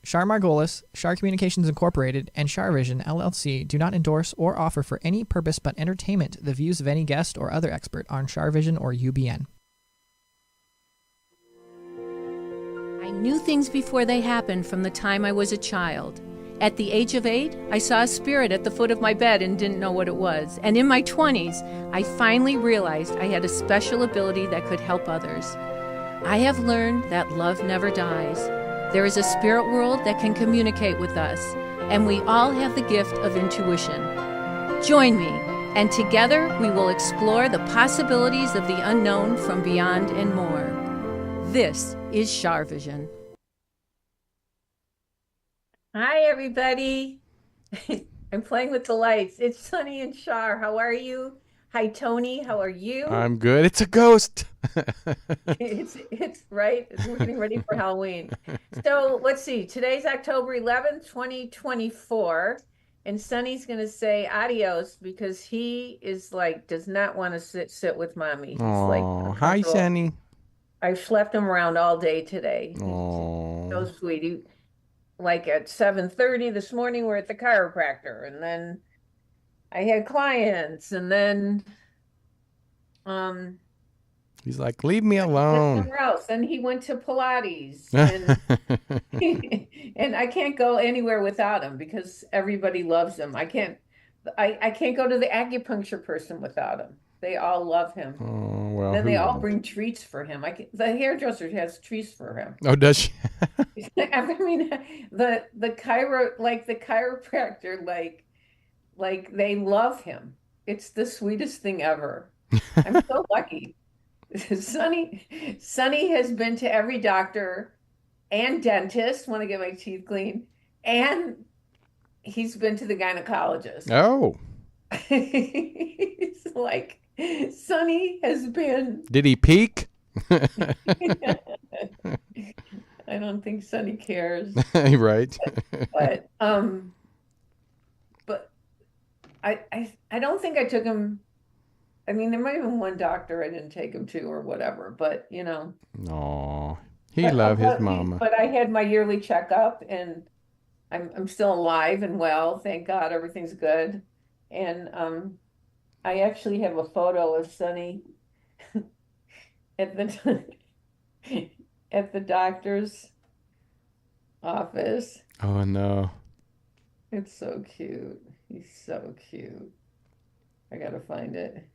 Char Margolis, Char Communications Incorporated, and CharVision LLC do not endorse or offer for any purpose but entertainment the views of any guest or other expert on CharVision or UBN. I knew things before they happened from the time I was a child. At the age of 8, I saw a spirit at the foot of my bed and didn't know what it was. And in my 20s, I finally realized I had a special ability that could help others. I have learned that love never dies. There is a spirit world that can communicate with us, and we all have the gift of intuition. Join me, and together we will explore the possibilities of the unknown from beyond and more. This is CharVision. Hi, everybody. I'm playing with the lights. It's Sunny and Char. How are you? Hi, Tony. How are you? I'm good. It's a ghost. It's right. We're getting ready for Halloween. So let's see. Today's October 11th, 2024. And Sunny's going to say adios because he is like, does not want to sit with mommy. He's Oh, hi, Sunny. I schlepped him around all day today. Oh, So sweet. Like at 7:30 this morning, we're at the chiropractor, and then I had clients, and then he's like, leave me alone. somewhere else. And he went to Pilates, and and I can't go anywhere without him because everybody loves him. I can't go to the acupuncture person without him. They all love him. Oh, well. Then they all bring treats for him. The hairdresser has treats for him. Oh, does she? I mean, the chiropractor, like they love him. It's the sweetest thing ever. I'm so lucky. Sunny has been to every doctor and dentist, want to get my teeth cleaned, and he's been to the gynecologist. Oh. It's like Sunny has been. Did he peek? I don't think Sunny cares. Right. But I don't think I took him. I mean, there might have been one doctor I didn't take him to or whatever, but you know. Oh, he loved his mama. But I had my yearly checkup, and I'm still alive and well. Thank God, everything's good. And I actually have a photo of Sunny at the at the doctor's office. Oh, no. It's so cute. He's so cute. I gotta find it.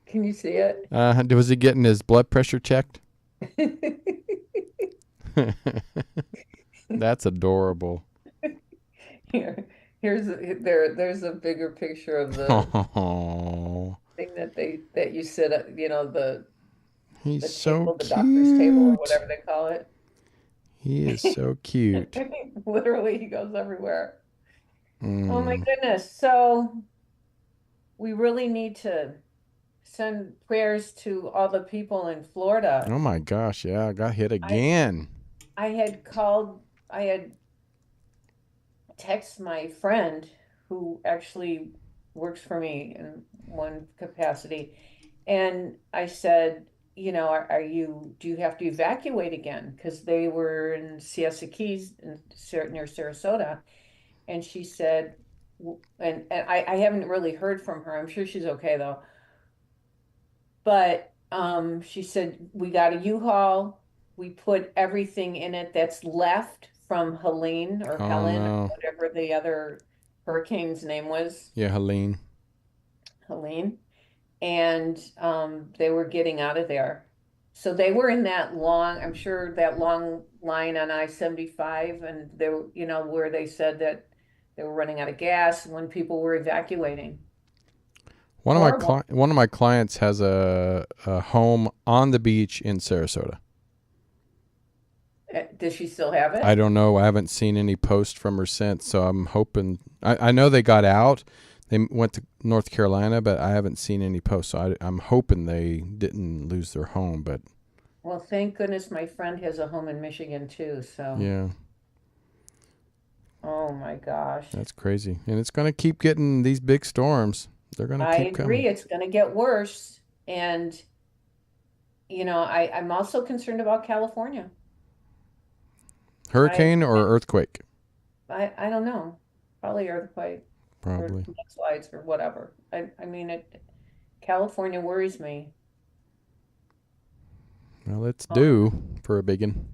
Can you see it? Was he getting his blood pressure checked? That's adorable. There's a bigger picture of the thing that you sit at, you know, the so table, the cute. doctor's table or whatever they call it. He is so cute. Literally, he goes everywhere. Mm. Oh my goodness. So we really need to send prayers to all the people in Florida. Oh my gosh, yeah, I got hit again. I had texted my friend who actually works for me in one capacity, and I said, you know, do you have to evacuate again? Because they were in Siesta Keys near Sarasota. And she said, and I haven't really heard from her. I'm sure she's okay though. But she said, we got a U-Haul. We put everything in it that's left from Helene or Helen, or whatever the other hurricane's name was. Yeah, Helene. And they were getting out of there. So they were in that long line on I-75, and they were, you know, where they said that they were running out of gas when people were evacuating. One of my clients has a home on the beach in Sarasota. Does she still have it? I don't know. I haven't seen any post from her since, so I'm hoping. I know they got out. They went to North Carolina, but I haven't seen any posts, so I'm hoping they didn't lose their home. But well, thank goodness my friend has a home in Michigan too. So yeah. Oh my gosh. That's crazy, and it's going to keep getting these big storms. They're going to keep coming. I agree. It's going to get worse, and I'm also concerned about California. I, Hurricane or earthquake? I don't know. Probably earthquake or Probably. mudslides or whatever. California worries me. Well, it's Um, due for a biggin.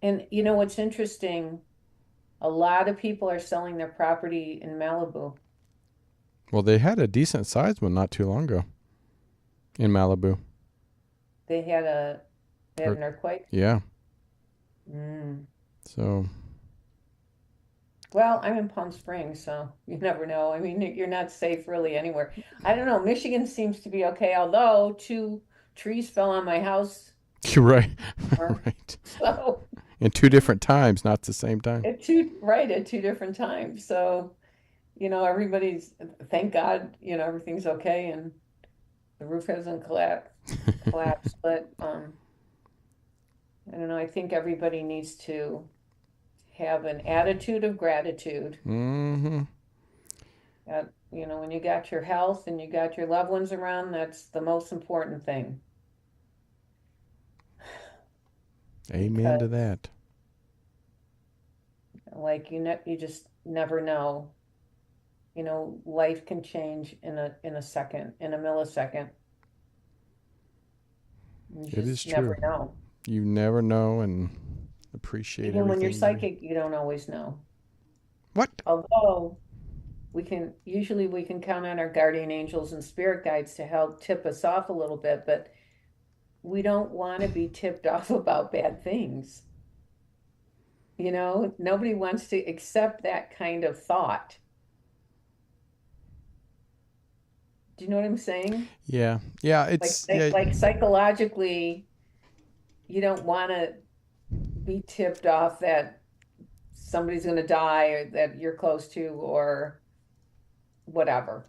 and what's interesting, a lot of people are selling their property in Malibu. Well, they had a decent sized one not too long ago in Malibu. They had a they had Or, an earthquake. yeah. Mm. So, Well, I'm in Palm Springs, so you never know. I mean, you're not safe really anywhere. I don't know. Michigan seems to be okay, although two trees fell on my house. you're right. Or- Right. So In two different times, not the same time. at two different times. So, everybody's thank God, everything's okay and the roof hasn't collapsed. But I don't know. I think everybody needs to have an attitude of gratitude. Mm-hmm. When you got your health and you got your loved ones around, that's the most important thing. Amen to Because that. like you just never know. Life can change in a second, in a millisecond. You It is just true. never know. You never know, and appreciate Even when you're everything. psychic, you don't always know. What? Although we can count on our guardian angels and spirit guides to help tip us off a little bit, but we don't want to be tipped off about bad things. Nobody wants to accept that kind of thought. Do you know what I'm saying? Yeah. Yeah. Like, It's yeah. like psychologically, you don't want to be tipped off that somebody's going to die or that you're close to or whatever.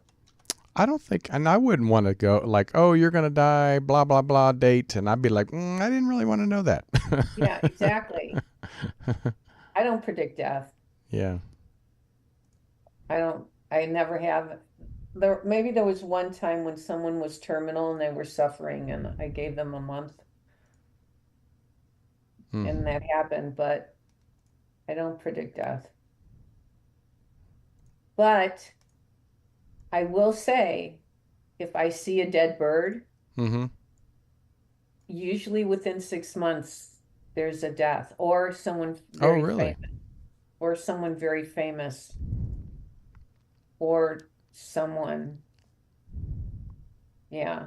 I don't think, and I wouldn't want to go like, oh, you're gonna die, blah blah blah date, and I'd be like, I didn't really want to know that. Yeah, exactly. I don't predict death. Yeah. I never have. Maybe there was one time when someone was terminal and they were suffering and I gave them a month Hmm. and that happened, but I don't predict death. But I will say, if I see a dead bird, Mm-hmm. usually within 6 months, there's a death Oh, really? or someone very famous, or someone, yeah,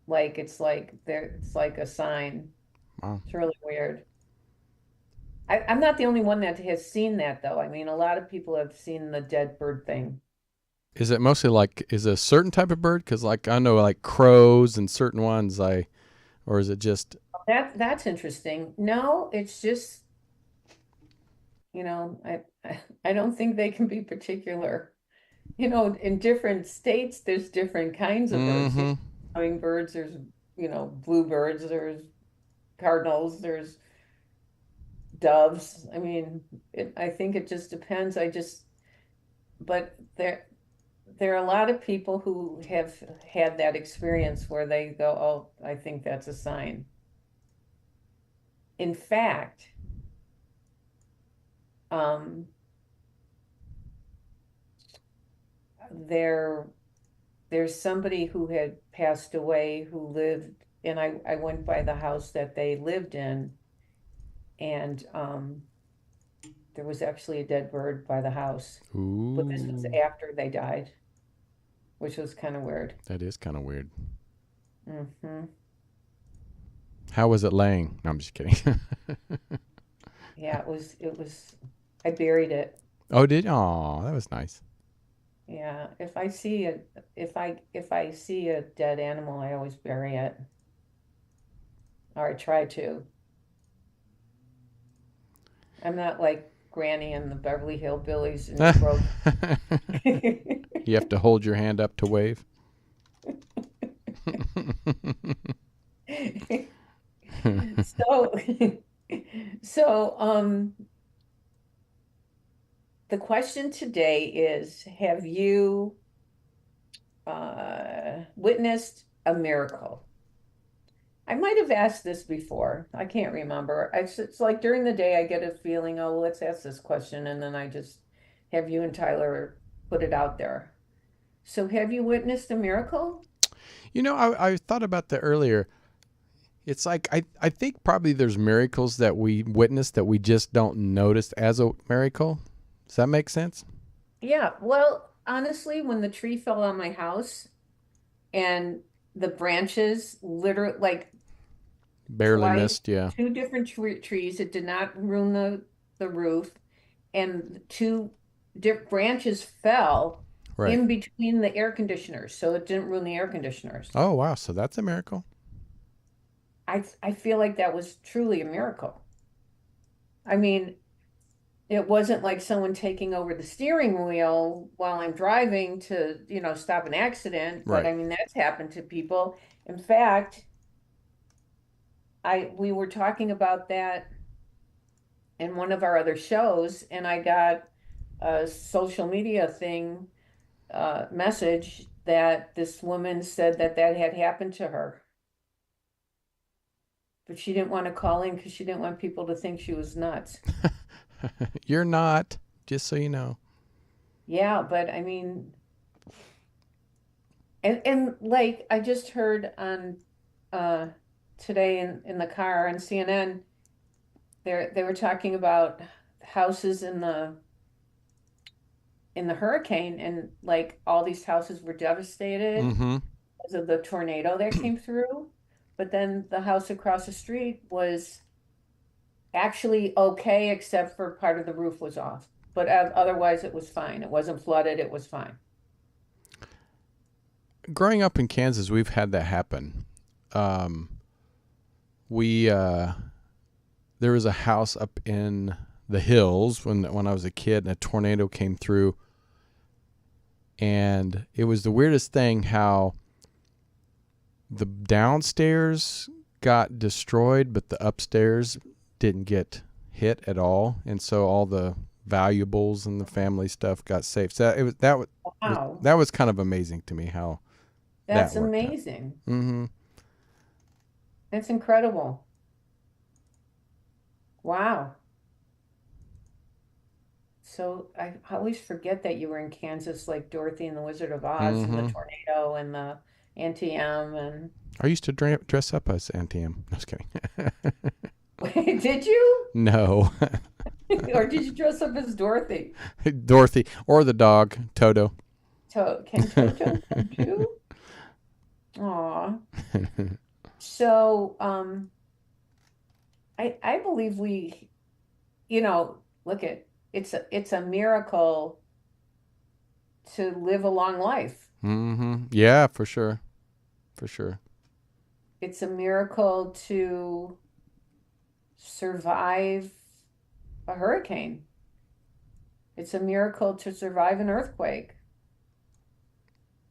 it's like a sign. Wow. It's really weird. I'm not the only one that has seen that though. I mean, a lot of people have seen the dead bird thing. Is it mostly like, is it a certain type of bird? Because like I know like crows and certain ones, or is it just? That's interesting. No, it's just, I don't think they can be particular. In different states, there's different kinds of birds. Mm-hmm. Hummingbirds, there's, bluebirds, there's cardinals, there's doves. I mean, I think it just depends. But there are a lot of people who have had that experience where they go, "Oh, I think that's a sign." In fact, um, there there's somebody who had passed away who lived, and I went by the house that they lived in, and there was actually a dead bird by the house, but this was Ooh, after they died, which was kind of weird. that is kind of weird. Hmm. How was it laying? No, I'm just kidding. Yeah, it was, I buried it. Oh, did? Oh, that was nice. Yeah, if I see a dead animal, I always bury it, or I try to. I'm not like Granny and the Beverly Hillbillies and throw. You have to hold your hand up to wave. So, so the question today is, have you witnessed a miracle? I might have asked this before. I can't remember. It's like during the day I get a feeling, oh, let's ask this question, and then I just have you and Tyler put it out there. So have you witnessed a miracle? You know, I thought about that earlier. It's like I think probably there's miracles that we witness that we just don't notice as a miracle. Does that make sense? Yeah, well, honestly, when the tree fell on my house and the branches literally like Barely twice, missed, yeah. two different trees, it did not ruin the roof, and two branches fell Right. in between the air conditioners, so it didn't ruin the air conditioners. Oh, wow. So that's a miracle. I feel like that was truly a miracle. I mean, it wasn't like someone taking over the steering wheel while I'm driving to, stop an accident, but Right. I mean, that's happened to people. In fact, we were talking about that in one of our other shows, and I got a social media thing message that this woman said that had happened to her, but she didn't want to call in because she didn't want people to think she was nuts. You're not, just so you know. Yeah, but I mean, and like I just heard on uh today in the car on CNN, they were talking about houses in the hurricane, and like all these houses were devastated Mm-hmm. because of the tornado that came through. But then the house across the street was actually okay, except for part of the roof was off. But otherwise, it was fine. It wasn't flooded. It was fine. Growing up in Kansas, we've had that happen. Um, we there was a house up in the hills when I was a kid, and a tornado came through, and it was the weirdest thing how the downstairs got destroyed, but the upstairs didn't get hit at all, and so all the valuables and the family stuff got saved. So Wow, that was kind of amazing to me how that that's worked out. amazing. Mm-hmm. That's incredible. Wow. So I always forget that you were in Kansas, like Dorothy and the Wizard of Oz, and the Mm-hmm. tornado and the Auntie M and I used to dress up as Auntie M. No, just kidding. did you? No. Or did you dress up as Dorothy? Dorothy or the dog Toto. Can Toto come too? Aw. So, I believe look it's a miracle to live a long life. Mm-hmm. Yeah, for sure. For sure. It's a miracle to survive a hurricane. It's a miracle to survive an earthquake.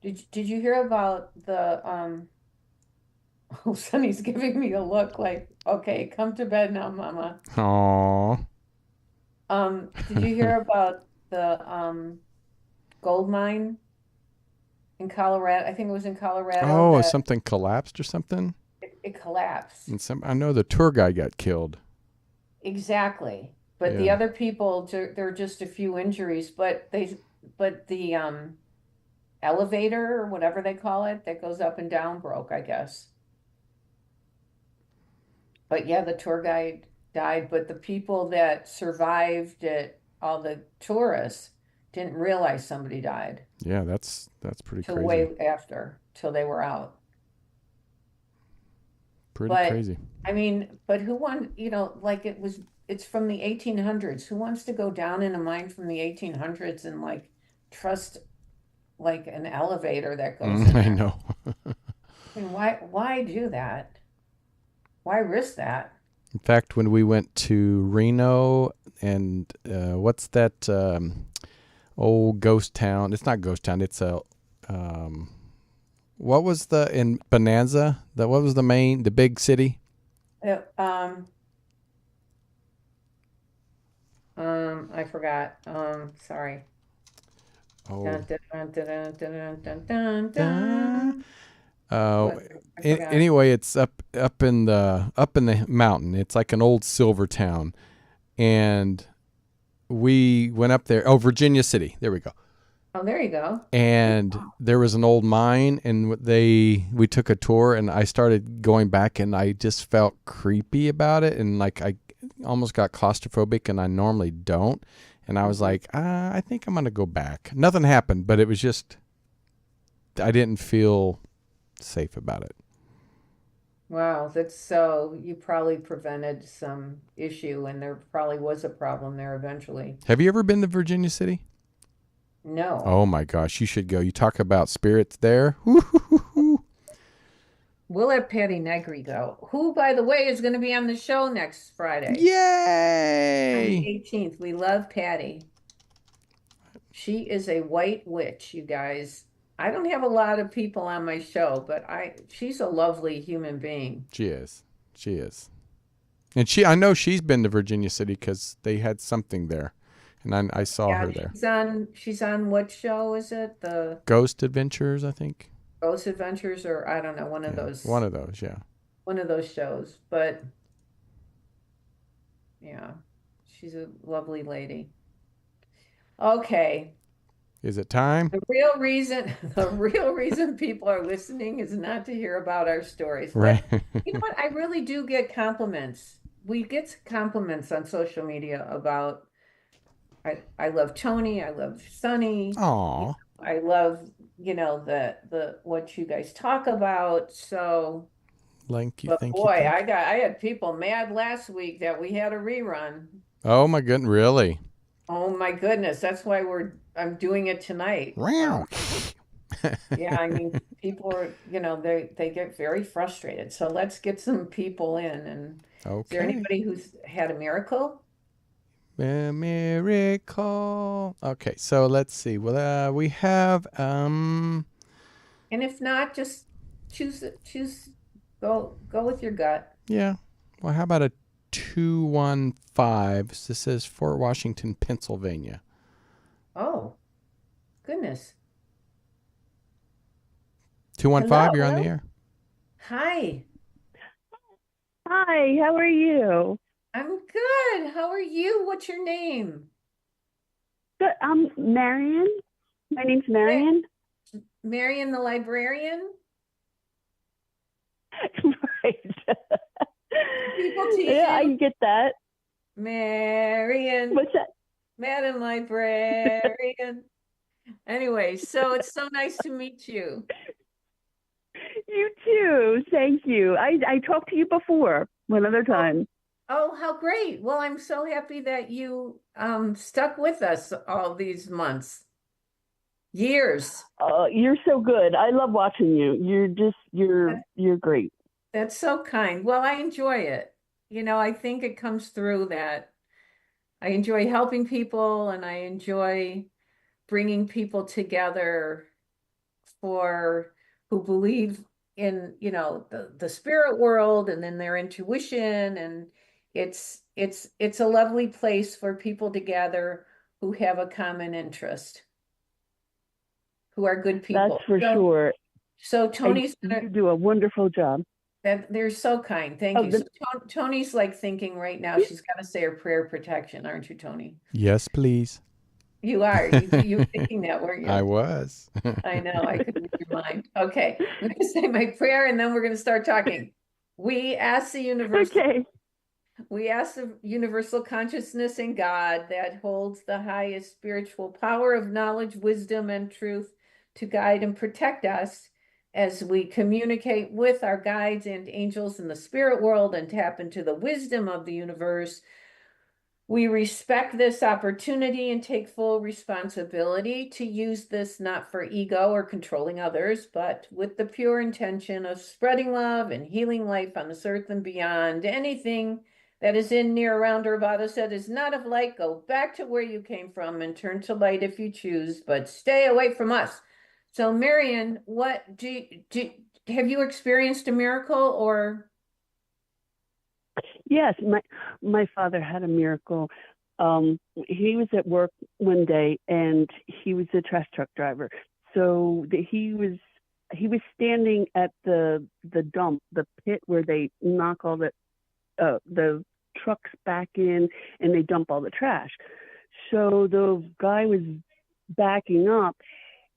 Did you hear about the oh, Sonny's giving me a look like, okay, come to bed now, Mama. Aww. Did you hear about the gold mine in Colorado? I think it was in Colorado Oh, that something collapsed or something? it collapsed. And I know the tour guide got killed. Exactly. But the Yeah. other people, there are just a few injuries, but the elevator or whatever they call it that goes up and down broke, I guess. But yeah, the tour guide died, but the people that survived it, all the tourists, didn't realize somebody died Yeah, that's pretty till crazy. way after, till they were out. Pretty But crazy. I mean, but who like it's from the 1800s. Who wants to go down in a mine from the 1800s and like trust like an elevator that goes in I there? know. I mean, why do that? Why risk that? In fact, when we went to Reno and what's that old ghost town? It's not ghost town. It's a what was in Bonanza? What was the big city? Uh, um, I forgot. Sorry. Oh, Dun, dun, dun, dun, dun, dun, dun, dun, dun. What? I forgot. Anyway, it's up in the mountain. It's like an old silver town, and we went up there. Oh, Virginia City. There we go. Oh, there you go. And there was an old mine, and we took a tour, and I started going back, and I just felt creepy about it, and like I almost got claustrophobic, and I normally don't. And I was like, I think I'm gonna go back. Nothing happened, but it was just I didn't feel safe about it. Wow, that's so you probably prevented some issue and there probably was a problem there eventually. Have you ever been to Virginia City? No. Oh my gosh, you should go. You talk about spirits there. Woo-hoo-hoo-hoo. We'll let Patty Negri go, who, by the way, is going to be on the show next Friday on the Yay! 18th. We love Patty. She is a white witch, you guys. I don't have a lot of people on my show, but she's a lovely human being. She is. She is. And I know she's been to Virginia City because they had something there, and I saw her there. She's on what show is it? The Ghost Adventures, I think. Ghost Adventures, or I don't know, one of those. One of those, yeah. One of those shows, but yeah, she's a lovely lady. Okay. Is it time? The real reason people are listening is not to hear about our stories. Right. But you know what? I really do get compliments. We get compliments on social media about I love Tony, I love Sunny. Aw. I love, the what you guys talk about. So, Thank you. but Thank boy, you. I had people mad last week that we had a rerun. Oh my goodness, really? Oh my goodness, that's why I'm doing it tonight. Wow. Yeah, I mean, people are, they get very frustrated. So let's get some people in. And is there Okay. anybody who's had a miracle? A miracle. Okay, so let's see. Well, we have And if not, just go with your gut. yeah. Well, how about a 215? This says Fort Washington, Pennsylvania. Oh, goodness. 215, you're on Hello? the air. Hi, Hi, how are you? I'm good. How are you? What's your name? Good. I'm Marion. My name's Marion. Marion the librarian? Right. People teach Yeah, I you? get that. Marion, What's that? Madam Librarian. Anyway, so it's so nice to meet you. You too. Thank you. I talked to you before one other time. Oh, how great. Well, I'm so happy that you stuck with us all these months. Years. You're so good. I love watching you. You're great. That's so kind. Well, I enjoy it. I think it comes through that I enjoy helping people and I enjoy bringing people together for who believe in, the spirit world and in their intuition. And it's a lovely place for people to gather who have a common interest, who are good people. That's for sure. So Tony's You do a wonderful job. they're so kind. Thank you. So Tony's like thinking right now she's got to say her prayer of protection, aren't you, Tony? Yes, please. You are. You were thinking that, weren't you? I was. I know. I could read your mind. Okay. I'm going to say my prayer and then we're going to start talking. We ask the universal Okay. We ask the universal consciousness in God that holds the highest spiritual power of knowledge, wisdom, and truth to guide and protect us as we communicate with our guides and angels in the spirit world and tap into the wisdom of the universe. We respect this opportunity and take full responsibility to use this not for ego or controlling others, but with the pure intention of spreading love and healing life on this earth and beyond. Anything that is in, near, around, or about us that is not of light, go back to where you came from and turn to light if you choose, but stay away from us. So, Marion, what have you experienced a miracle or? Yes, my father had a miracle. He was at work one day and he was a trash truck driver. So he was he was standing at the dump, the pit where they knock all the trucks back in and they dump all the trash. So the guy was backing up,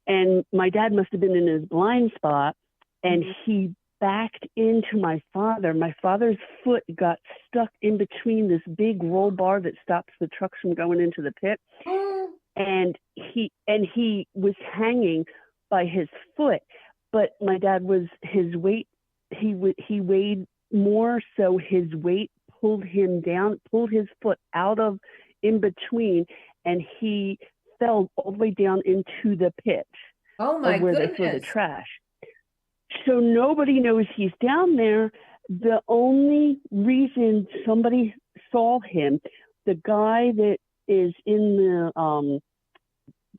and my dad must have been in his blind spot, and he backed into my father. My father's foot got stuck in between this big roll bar that stops the trucks from going into the pit. And he was hanging by his foot, but my dad was, his weight, he weighed more, so his weight pulled him down, pulled his foot out of in between, and he fell all the way down into the pit. Oh my where goodness. they throw the trash. So nobody knows he's down there. The only reason somebody saw him, the guy that is in the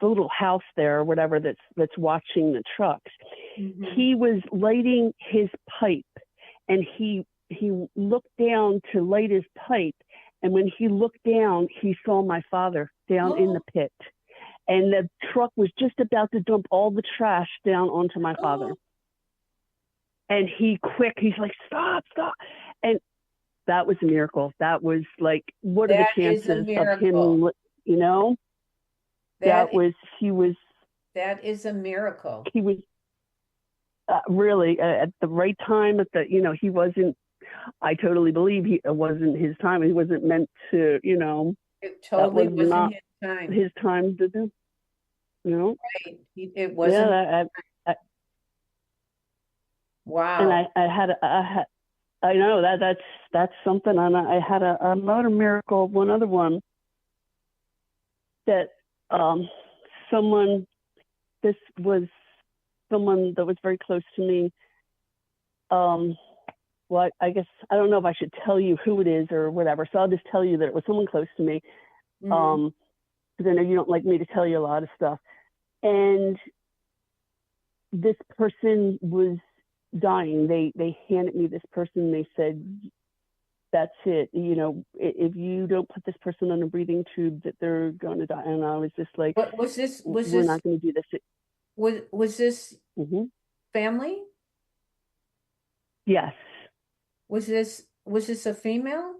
little house there or whatever that's watching the trucks, he was lighting his pipe, and he looked down to light his pipe, and when he looked down, he saw my father down in the pit, and the truck was just about to dump all the trash down onto my father. And he's like, stop. And that was a miracle. That was like, what are the chances of him, you know? That is a miracle. He was really at the right time, he wasn't, I totally believe it wasn't his time. He wasn't meant to, It totally wasn't not his time. His time to do, Right. It wasn't. Yeah, Wow. And I know that's something. And I had another miracle, one other one that this was someone that was very close to me. Well, I guess I don't know if I should tell you who it is or whatever. So I'll just tell you that it was someone close to me. Because I know you don't like me to tell you a lot of stuff. And this person was dying. They handed me this person. They said, that's it. If you don't put this person on a breathing tube, that they're going to die. And I was just like, we're not going to do this. Was this family? Yes. Was this a female?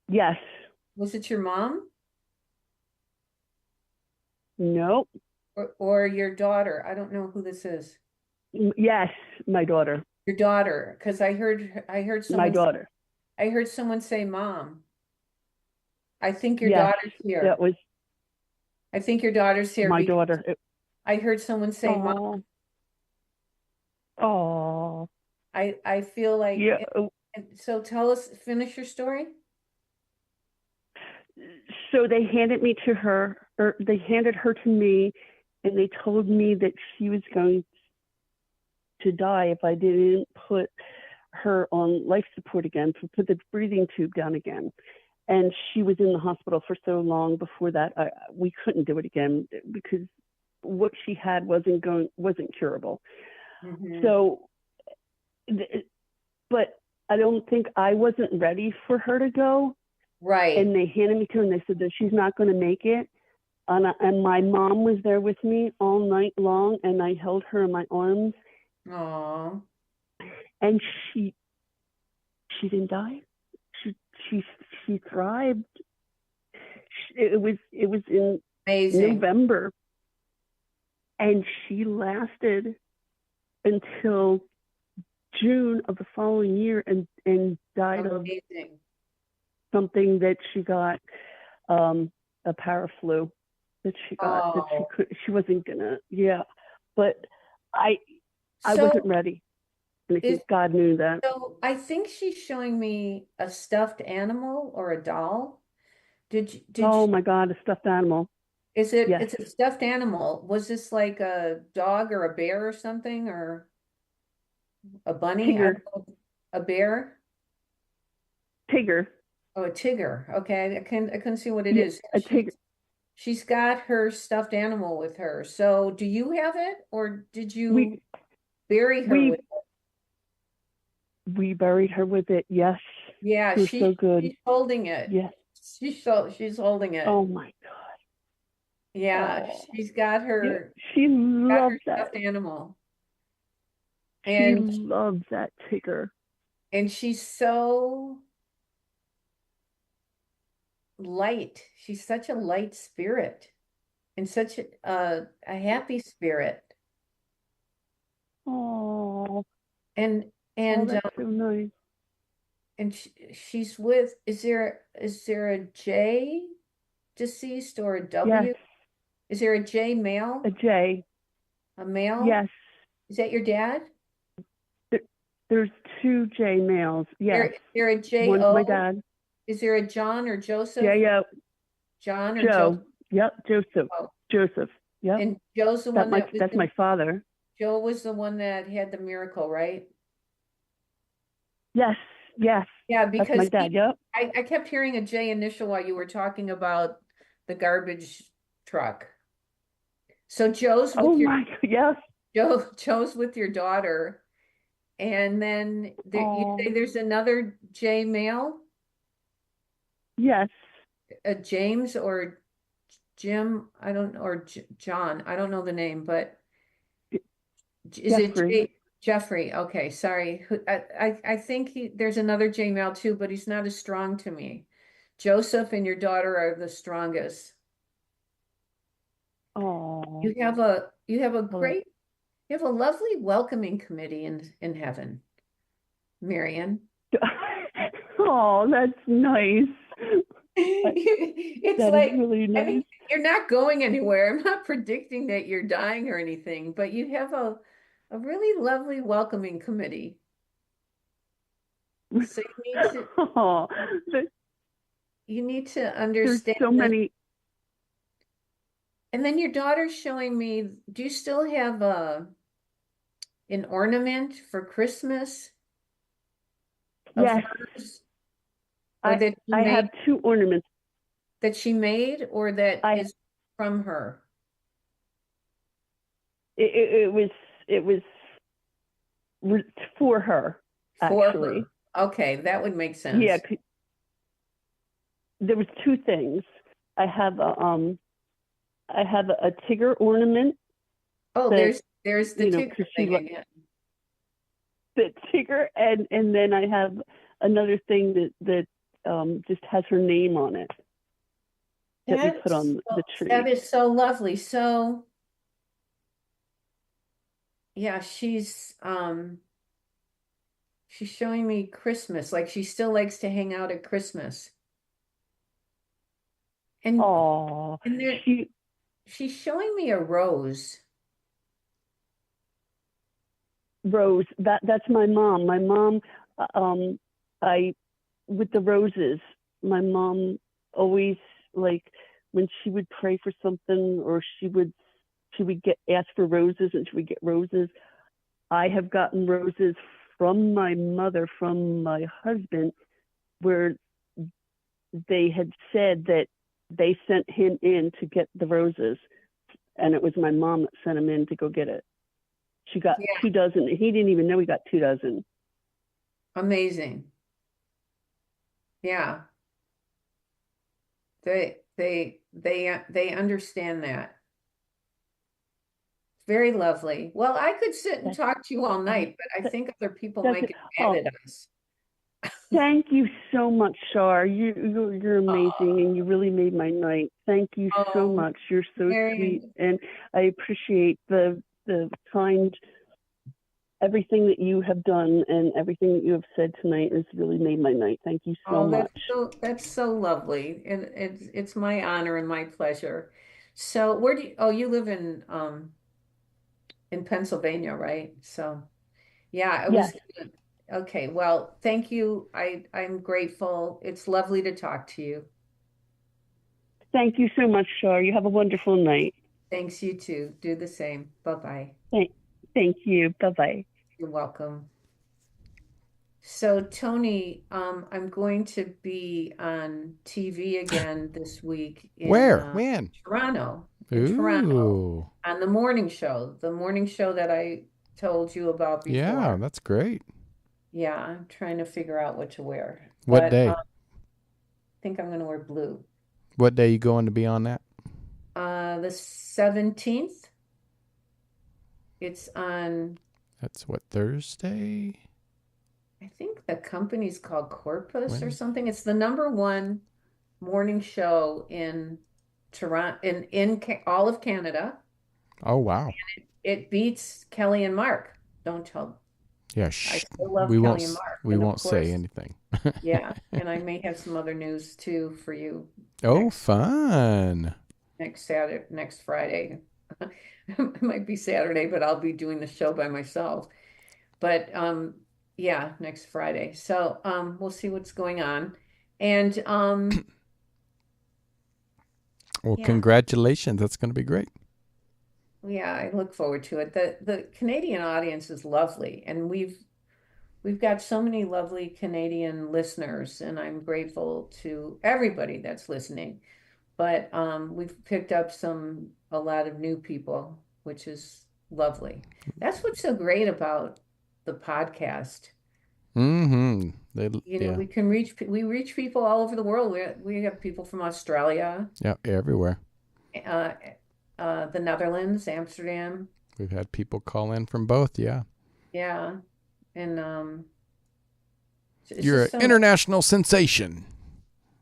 Yes. Was it your mom? Nope. Or your daughter? I don't know who this is. Yes, my daughter. Your daughter, because I heard someone. My daughter. I heard someone say mom. I think your daughter's here. That was. I think your daughter's here. My daughter. I heard someone say mom. Oh. I feel like. Yeah. So finish your story. So they handed me to her, or they handed her to me, and they told me that she was going to die if I didn't put her on life support again, to put the breathing tube down again. And she was in the hospital for so long before that, we couldn't do it again because what she had wasn't curable. So, but I don't think I wasn't ready for her to go. Right. And they handed me to her and they said that she's not going to make it. And my mom was there with me all night long, and I held her in my arms. Aww. And she didn't die. She thrived. It was in amazing November, and she lasted until June of the following year, and died of something that she got, a paraflu that she got, that she wasn't gonna, but I wasn't ready. And I think God knew that. So I think she's showing me a stuffed animal or a doll. Oh my God, a stuffed animal. Is it? Yes. It's a stuffed animal. Was this like a dog or a bear or something, or a bunny? A bear? Tigger. Oh, a tiger. Okay, I couldn't see what it is. A tiger. She's got her stuffed animal with her. So do you have it, or did you bury her with it? We buried her with it. Yes. Yeah, she's so good. She's holding it. Yes. She's holding it. Oh my God. Yeah, she's got her. She loves her stuffed animal. She And loves that Tigger. she's so light. She's such a light spirit and such a happy spirit. Oh, And oh, and that's so nice. she's with, is there a J deceased or a Yes, W? Is there a J male? a J. A male? Yes, Is that your dad? there, there's two J males. Yes, Is there a J one's my O? dad. Is there a John or Joseph? J O John or Joseph? Joe. Yep, Joseph. Oh, Joseph. Yep, and Joe's the one that was that's my father. Joe was the one that had the miracle, right? Yes, yes, Yeah, that's my because dad. Yep. I kept hearing a J initial while you were talking about the garbage truck. So Oh my God. Yes. Joe's with your daughter, and then you Oh, say there's another J male, yes. a James or Jim, I don't, or John, I don't know the name, but is it Jeffrey. Jeffrey? Okay, sorry. I think there's another J male too, but he's not as strong to me. Joseph and your daughter are the strongest. Oh, You have a well, great, you have a lovely welcoming committee in heaven, Marion. oh, that's nice. It's That is like, really I nice. mean, you're not going anywhere. I'm not predicting that you're dying or anything, but you have a really lovely welcoming committee. So Oh, th- you need to there's understand so this. many. And then your daughter's showing me, do you still have an ornament for Christmas of Yes, hers, or I I have two ornaments. that she made or that I is from her? it was for her For actually. her. Okay, that would make Yeah, sense. there was two things. I have a Tigger ornament Oh, that there's the Tigger because she thing again. the Tigger, and then I have another thing that just has her name on it that we put on the That tree. is so lovely. So yeah, she's showing me Christmas, like she still likes to hang out at Christmas. And Oh, and there she she's showing me a rose. Rose. That's my mom. My mom, um, I with the roses. My mom always like when she would pray for something or she would get ask for roses and she would get roses. I have gotten roses from my mother, from my husband, where they had said that they sent him in to get the roses, and it was my mom that sent him in to go get it. She got Yeah, 2 dozen. He didn't even know he got 2 dozen. amazing. Yeah. They understand that. Very lovely. Well, I could sit and That, talk to you all uh, night, but I that, think other people that's might it. get mad Oh, at us. thank you so much, Char. You're amazing, Oh, and you really made my night. Thank you so oh, much. You're so sweet, Marion. and I appreciate the kind everything that you have done and everything that you have said tonight has really made my night. Thank you so Oh, much. that's so lovely. And it's my honor and my pleasure. So you live in Pennsylvania, right? So yeah, Yes. okay, well, thank you. I'm grateful. It's lovely to talk to you. Thank you so much, Char. You have a wonderful night. Thanks, you too. Do the same. Bye-bye. Thank, thank you. Bye bye. You're welcome. So Tony, I'm going to be on TV again this week in Where? When? Toronto, Ooh. on the morning show that I told you about Yeah, before. that's great. Yeah, I'm trying to figure out what to wear, What but day? I think I'm going to wear blue. What day you going to be on that? The 17th. It's on That's what, Thursday? I think the company's called Corpus or When? something. It's the #1 morning show in Toronto, all of Canada. Oh, wow. It beats Kelly and Mark. Don't tell. Yeah, I shh. still love Kelly and Mark. We And of won't say course, anything. yeah. And I may have some other news too for you Oh, next fun. next Saturday, next Friday. It might be Saturday, but I'll be doing the show by myself. But yeah, next Friday. So we'll see what's going on. And Well, yeah, congratulations. That's going to be great. yeah, I look forward to it. The Canadian audience is lovely, and we've got so many lovely Canadian listeners, and I'm grateful to everybody that's listening. But we've picked up a lot of new people, which is lovely. That's what's so great about the podcast. Mm-hmm. Yeah. We reach people all over the world. We have people from Australia, Yeah, everywhere. uh, the Netherlands, Amsterdam, We've had people call in from both. Yeah. yeah, and it's You're just an so international sensation.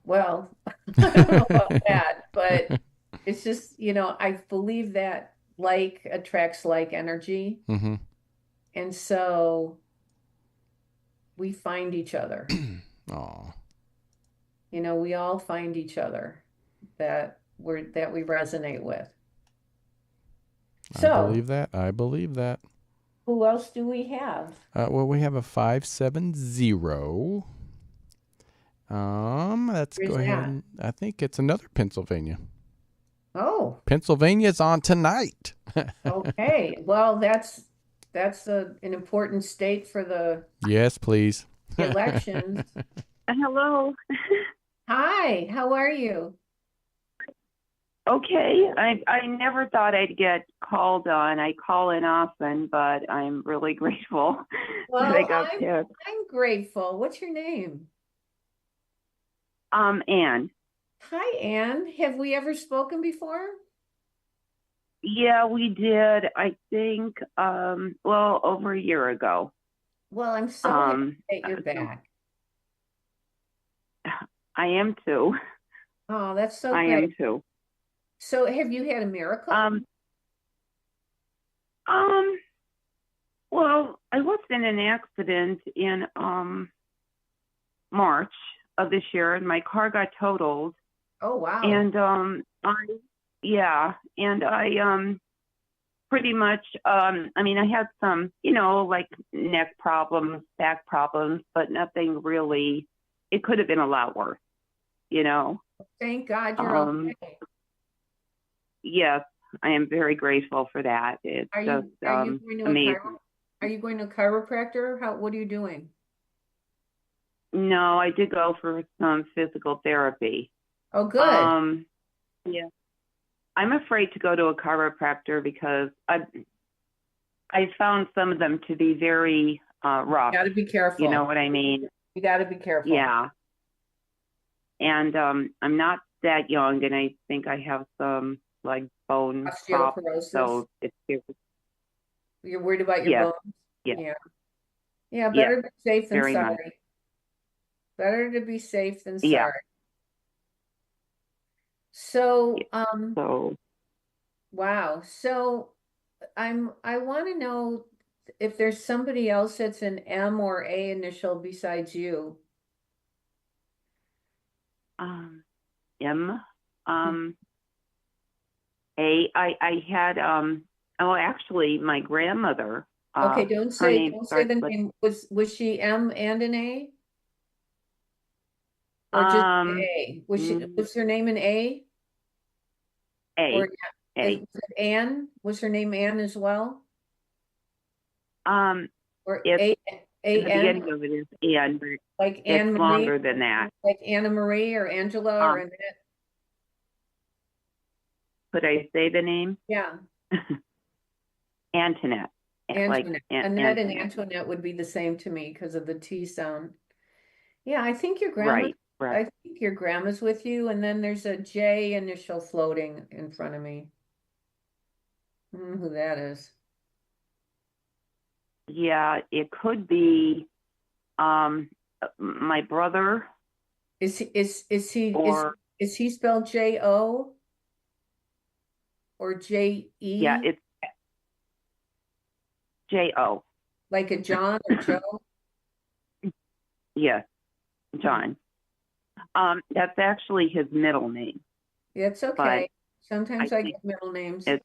well. I don't know about that, but it's just I believe that like attracts like energy, Mm-hmm. and so we find each other. Oh, We all find each other that we resonate with. I So, believe that. I believe that. who else do we have? Well, we have a 570. Let's Where's go ahead that? and I think it's another Pennsylvania. Oh, Pennsylvania's on tonight. okay. Well, that's an important state for the Yes, please. elections. Hello. Hi, how are you? Okay. I never thought I'd get called on. I call in often, but I'm really grateful that I Well, got picked. I'm grateful. What's your name? Anne. Hi, Anne. Have we ever spoken before? Yeah, we did. I think, over a year ago. Well, I'm so happy that you're So back. I am too. Oh, that's so I great. am too. So, have you had a miracle? Well, I was in an accident in March of this year, and my car got totaled. Oh, wow. And I pretty much I had some, like neck problems, back problems, but nothing really. It could have been a lot worse, Thank God you're okay. Yes, I am very grateful for that. It's Are just you going to amazing. are you going to a chiropractor? What are you doing? No, I did go for some physical therapy. Oh, good. Yeah. I'm afraid to go to a chiropractor because I found some of them to be very rough. You got to be careful. You know what I mean? You got to be careful. Yeah. And I'm not that young, and I think I have some like bone Osteoporosis. So it's You're worried about your bones? Yeah. Yeah, better to be safe than very sorry. much. Better to be safe than sorry. Yeah. So, So wow. So I want to know if there's somebody else that's an M or A initial besides you. M, A. I had actually my grandmother. Okay, don't say the with name. Was she M and an A? Or just an A? Was her name an A? A. Or A. was it Anne? Was her name Anne as well? Or It's A the N? beginning of it is Anne, but Like Anne it's Marie? longer than that. Like Anna Marie or Angela or Annette? Could I say the name? Yeah. Antoinette. Antoinette. Annette and Antoinette. Antoinette would be the same to me because of the T sound. Yeah, I think your Right. I think your grandma's with you, and then there's a J initial floating in front of me. I don't know who that is. Yeah, it could be my brother Is he or is he spelled J-O or J-E? yeah, it's J-O. Like a John or Joe? Yes, John. That's actually his middle name, It's but okay. Sometimes I I think get middle names. it's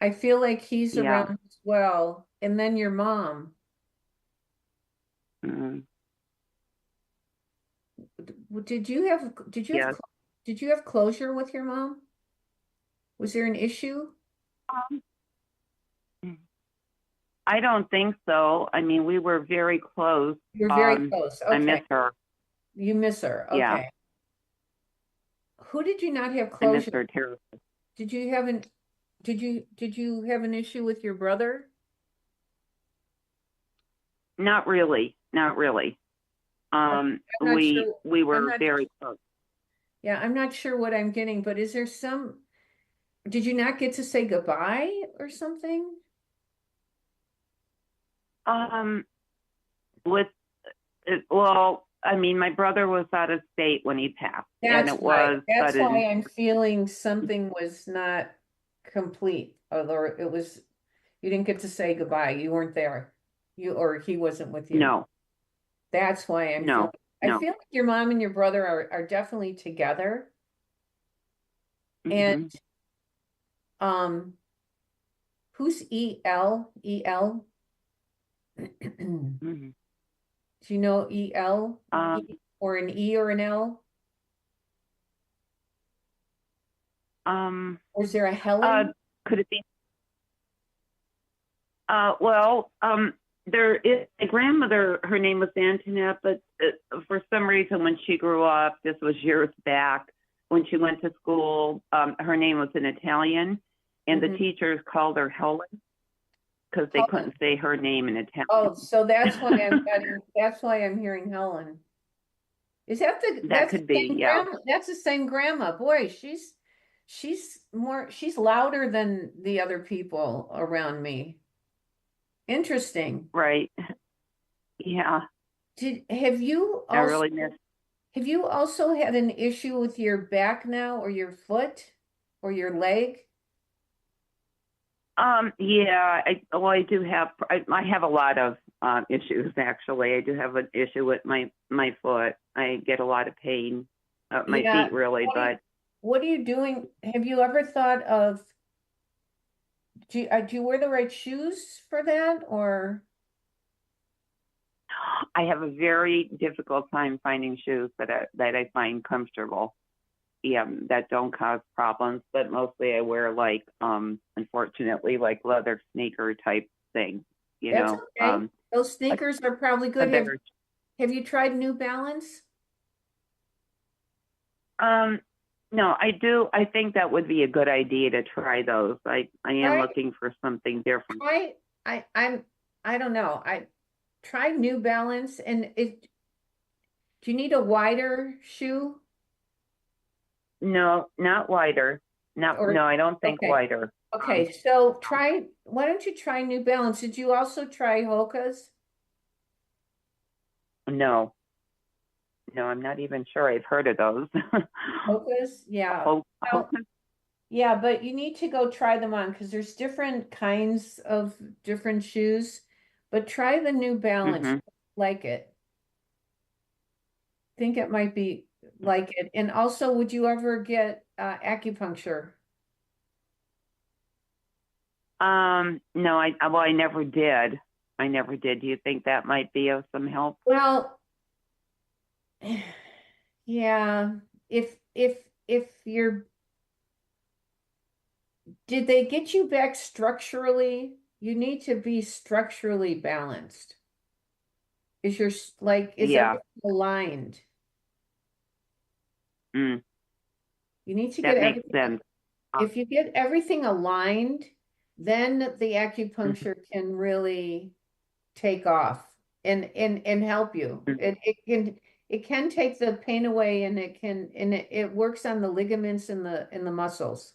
I feel like he's yeah. around as well. And then your mom. Mm, Did you have yes. did you have closure with your mom? Was there an issue? Um, I don't think so. I mean, we were very close. You're very close. I miss Okay. her. You miss her. Yeah, Okay. Who did you not have I miss closure? her terribly. Did you have an did you have an issue with your brother? Not really. Not really. I'm not sure. We I'm were not very close. Yeah, I'm not sure what I'm getting, but is there some did you not get to say goodbye or something? Um, with well, I mean, my brother was out of state when he passed, and That's it right. was That's why sudden. I'm feeling something was not complete, although it was, you didn't get to say goodbye. You weren't there. You or he wasn't with you. No, That's why I'm feeling. no, I no. feel like your mom and your brother are definitely together. And Hmm. who's E-L? E-L? Do Hmm. you know E-L? Um, Or an E or an L? um, Or is there a uh, Helen? could it be? Well, there is my grandmother. Her name was Antoinette, but for some reason, when she grew up, this was years back, when she went to school, her name was in Italian, and the Mhm. teachers called her Helen because they Helen. couldn't say her name in Oh, Italian. so that's why I'm hearing Helen. Is that That could be, yeah. that's the same grandma. Boy, she's louder than the other people around me. Interesting. Right. Yeah, I really miss. Have you also had an issue with your back now or your foot or your leg? Yeah, I do have, I have a lot of issues actually. I do have an issue with my foot. I get a lot of pain, my Yeah. feet really, but What are you doing? Have you ever thought of do you wear the right shoes for that or I have a very difficult time finding shoes that I find comfortable. Yeah, that don't cause problems, but mostly I wear like unfortunately like leather sneaker type thing, you that's know. okay. Those A, sneakers are probably a good. better Have you tried New Balance? no, I do. I think that would be a good idea to try those. I am Try looking for something different. try I don't know. I tried New Balance and do you need a wider shoe? No, not wider. Not Or no, I don't think okay. wider. Okay, so why don't you try New Balance? Did you also try Hoka's? No, no, I'm not even sure I've heard of those. Hoka's? Yeah. Ho- Well, yeah, but you need to go try them on because there's different kinds of different shoes. But try the New Balance. Mhm. Like it. Think it might be like it. And also, would you ever get acupuncture? No, well, I never did. I never did. Do you think that might be of some help? Well, yeah. If you're did they get you back structurally? You need to be structurally balanced. Is Yeah. everything aligned? Mm, You need to get that makes everything. sense. If you get everything aligned, then the Mhm. acupuncture can really take off and help you. Mhm. It can take the pain away and it works on the ligaments in the muscles.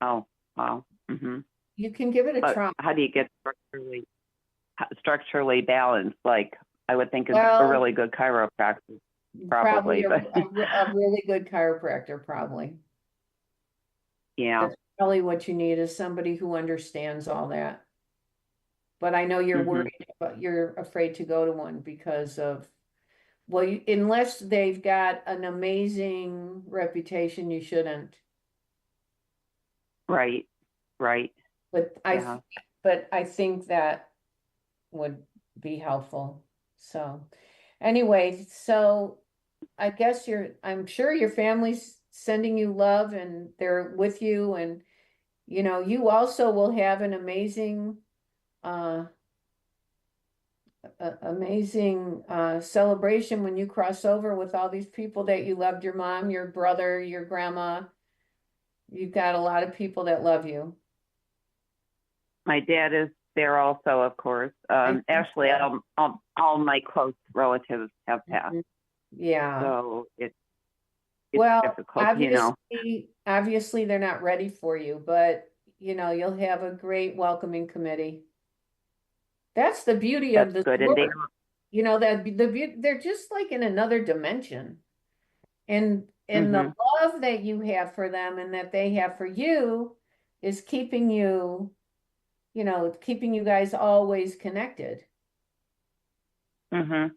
Oh, wow. Hmm. You can give it a But try. how do you get structurally balanced, like I would think a Well, really good chiropractor. Probably, probably but a really good chiropractor, probably. yeah. That's probably what you need, is somebody who understands all that. But I know you're Mhm. worried, but you're afraid to go to one because of, well, unless they've got an amazing reputation, you shouldn't. Right. Right. But Yeah. I think that would be helpful. So anyway, so I guess I'm sure your family's sending you love and they're with you, and you also will have an amazing uh amazing celebration when you cross over with all these people that you loved, your mom, your brother, your grandma. You've got a lot of people that love you. My dad is there also, of course. I think Actually, so. all my close relatives have passed, Yeah. so it's Well, difficult, you know. obviously they're not ready for you, but you'll have a great welcoming committee. That's the beauty of That's this good, and they work. That they're just like in another dimension. And the mhm, love that you have for them and that they have for you is keeping you guys always connected. mhm,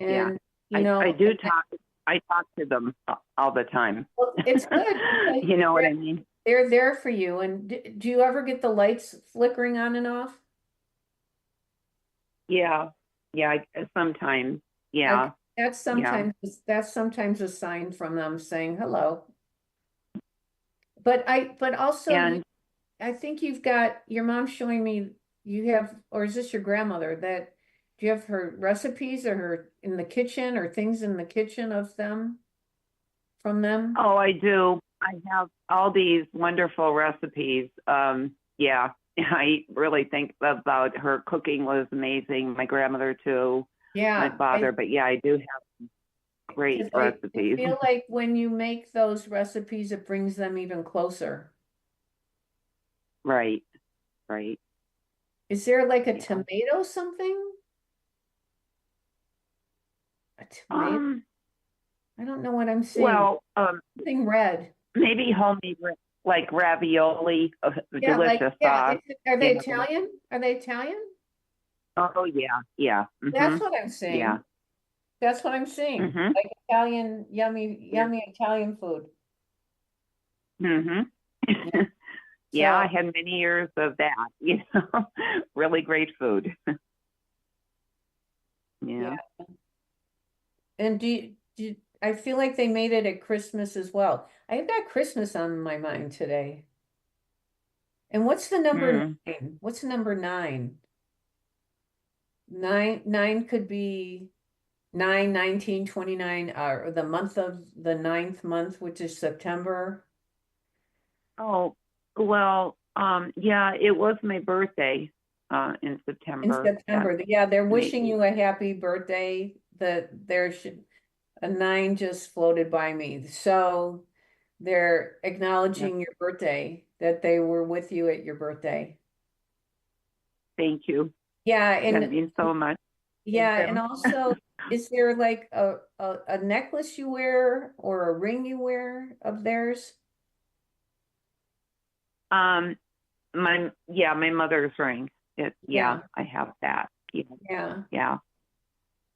yeah. And I do talk. I talk to them all the time. well, it's good because You know what I mean? they're there for you. And do you ever get the lights flickering on and off? Yeah, yeah. Sometimes, Okay, yeah, yeah. that's sometimes a sign from them saying hello. But also And I think you've got your mom showing me you have, or is this your grandmother that, do you have her recipes or her in the kitchen or things in the kitchen of them from them? oh, I do. I have all these wonderful recipes. Yeah, I really think about her cooking was amazing. My grandmother too, my Yeah, father. But yeah, I do have great because I recipes. feel like when you make those recipes, it brings them even closer. Right, right. Is there like a Yeah. tomato something? A tomato? Um. I don't know what I'm seeing. Well, Something red. maybe homemade like ravioli, Yeah, delicious sauce. are they You know. Italian? Are they Italian? Oh yeah, yeah. That's Mhm. what I'm seeing. Yeah. That's what I'm seeing. Mhm. Like Italian, yummy, Yeah. yummy Italian food. Mhm. Yeah. Yeah, I So, had many years of that, you know, really great food. Yeah. yeah. And I feel like they made it at Christmas as well. I've got Christmas on my mind today. And what's the number Mm. nine? What's number nine? Nine could be 9, 19, 29, or the month of the ninth month, which is September. Oh, well, yeah, it was my birthday, in In September. That September, yeah, they're made wishing me, you a happy birthday. A nine just floated by me. So they're yeah, acknowledging your birthday, that they were with you at your birthday. thank you. Yeah, That and means so much. Thank yeah, and you. also, is there like a necklace you wear or a ring you wear of theirs? Um, my mother's ring. Yeah, Yeah, I have that. Yeah, yeah, yeah,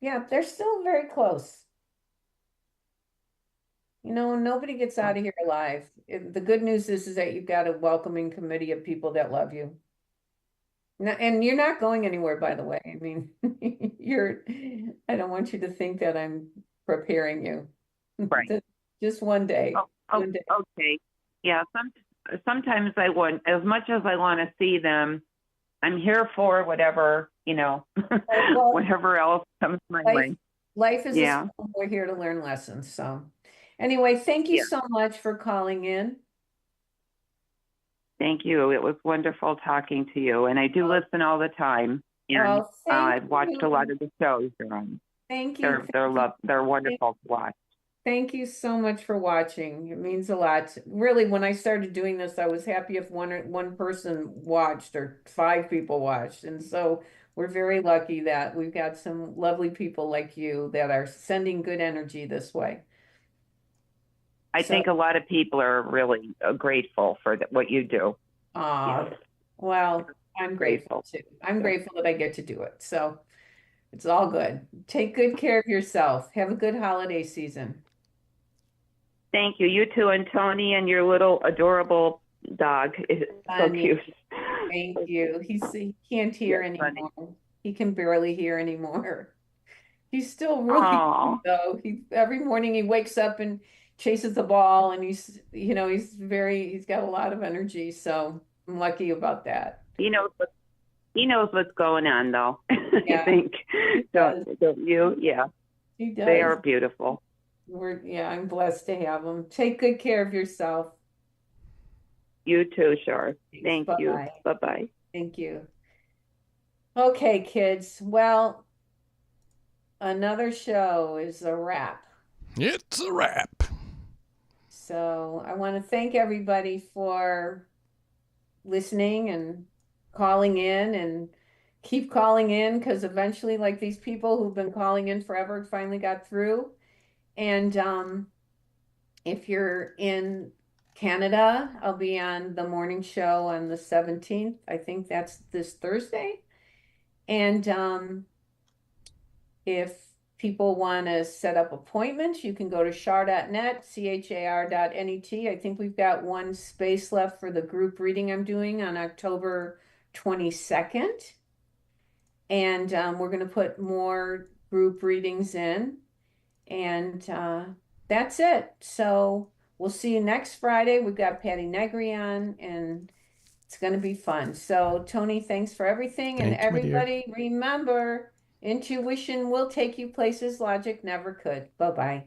yeah, they're still very close. Nobody gets out of here alive. The good news is that you've got a welcoming committee of people that love you. And you're not going anywhere, by the way. I mean, I don't want you to think that I'm preparing you. right. Just one day. Oh, oh, One day. okay. Yeah, sometimes I want, as much as I want to see them, I'm here for whatever, Well, whatever else comes my life, way. life is a Yeah, school. We're here to learn lessons. So anyway, thank you yeah. so much for calling in. Thank you. It was wonderful talking to you, and I do listen all the time. And Thank I've watched a lot you. of the shows you're on. Thank you. They're wonderful to watch. Thank you so much for watching. It means a lot. Really, when I started doing this, I was happy if one person watched or 5 people watched. And so we're very lucky that we've got some lovely people like you that are sending good energy this way. I So, think a lot of people are really grateful for what you do. Yes, well, I'm grateful grateful. too. I'm Yeah. grateful that I get to do it. So it's all good. Take good care of yourself. Have a good holiday season. Thank you. You too, and Tony, and your little adorable dog is so Funny. cute. Thank you. He can't hear Yes, funny. anymore. He can barely hear anymore. He's still really cute Oh, though. He every morning he wakes up and chases the ball and he's got a lot of energy, so I'm lucky about that. he knows he knows what's going on, though. I Yeah, think. he does. Don't you? Yeah, He they does. are beautiful. I'm blessed to have him. Take good care of yourself. You too, Char. Thanks. Thank you. Bye-bye. Bye bye. Thank you. Okay, kids. Well, another show is a wrap. It's a wrap. So I want to thank everybody for listening and calling in and keep calling in because eventually, like these people who've been calling in forever finally got through. And if you're in Canada, I'll be on the morning show on the 17th. I think that's this Thursday. And if people want to set up appointments, you can go to char.net, char.net. I think we've got one space left for the group reading I'm doing on October 22nd. And we're going to put more group readings in. And that's it. So we'll see you next Friday. We've got Patty Negri on, and it's going to be fun. So, Tony, thanks for everything. And Thank you, my dear. everybody, remember, intuition will take you places logic never could. Bye bye.